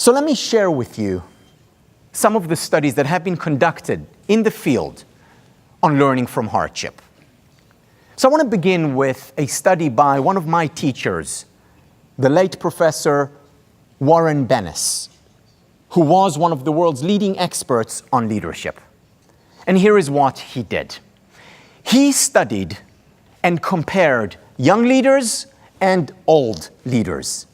So let me share with you some of the studies that have been conducted in the field on learning from hardship. So I want to begin with a study by one of my teachers, the late Professor Warren Bennis, who was one of the world's leading experts on leadership. And here is what he did. He studied and compared young leaders and old leaders.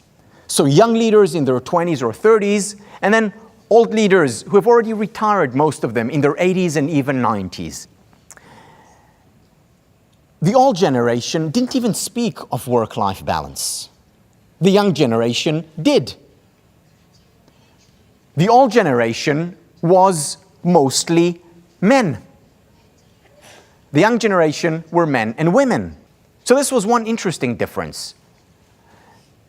So young leaders in their 20s or 30s, and then old leaders who have already retired, most of them in their 80s and even 90s. The old generation didn't even speak of work-life balance. The young generation did. The old generation was mostly men. The young generation were men and women. So this was one interesting difference.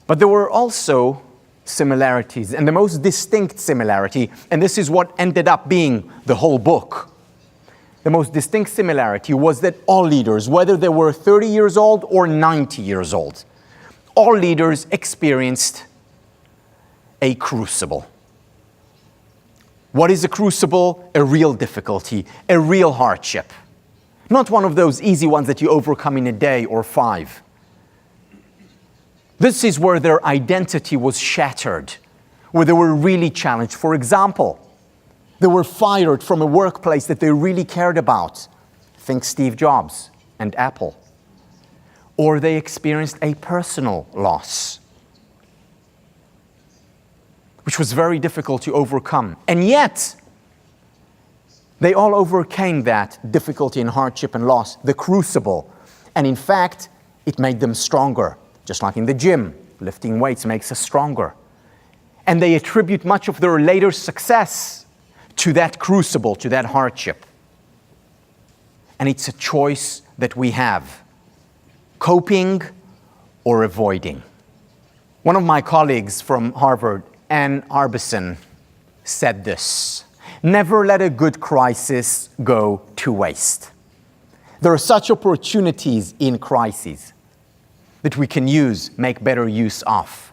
But there were also similarities, and the most distinct similarity, and this is what ended up being the whole book, the most distinct similarity was that all leaders, whether they were 30 years old or 90 years old, all leaders experienced a crucible. What is a crucible? A real difficulty, a real hardship. Not one of those easy ones that you overcome in a day or 5. This is where their identity was shattered, where they were really challenged. For example, they were fired from a workplace that they really cared about. Think Steve Jobs and Apple. Or they experienced a personal loss, which was very difficult to overcome. And yet, they all overcame that difficulty and hardship and loss, the crucible. And in fact, it made them stronger. Just like in the gym, lifting weights makes us stronger. And they attribute much of their later success to that crucible, to that hardship. And it's a choice that we have, coping or avoiding. One of my colleagues from Harvard, Ann Arbison, said this: never let a good crisis go to waste. There are such opportunities in crises that we can make better use of.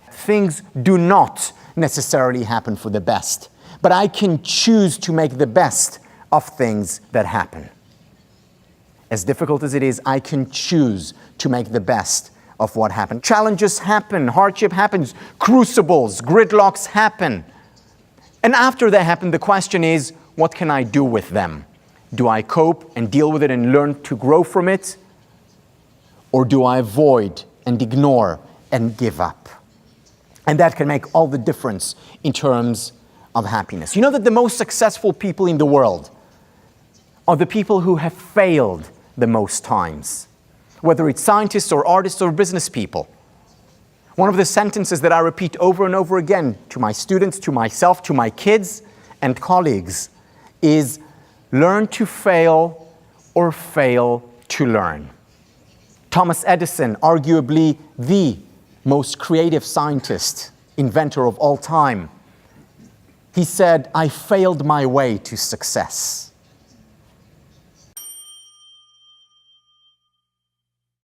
Things do not necessarily happen for the best, but I can choose to make the best of things that happen. As difficult as it is, I can choose to make the best of what happened. Challenges happen, hardship happens, crucibles, gridlocks happen. And after they happen, the question is, what can I do with them? Do I cope and deal with it and learn to grow from it? Or do I avoid and ignore and give up? And that can make all the difference in terms of happiness. You know that the most successful people in the world are the people who have failed the most times, whether it's scientists or artists or business people. One of the sentences that I repeat over and over again to my students, to myself, to my kids and colleagues is learn to fail or fail to learn. Thomas Edison, arguably the most creative scientist, inventor of all time, he said, I failed my way to success.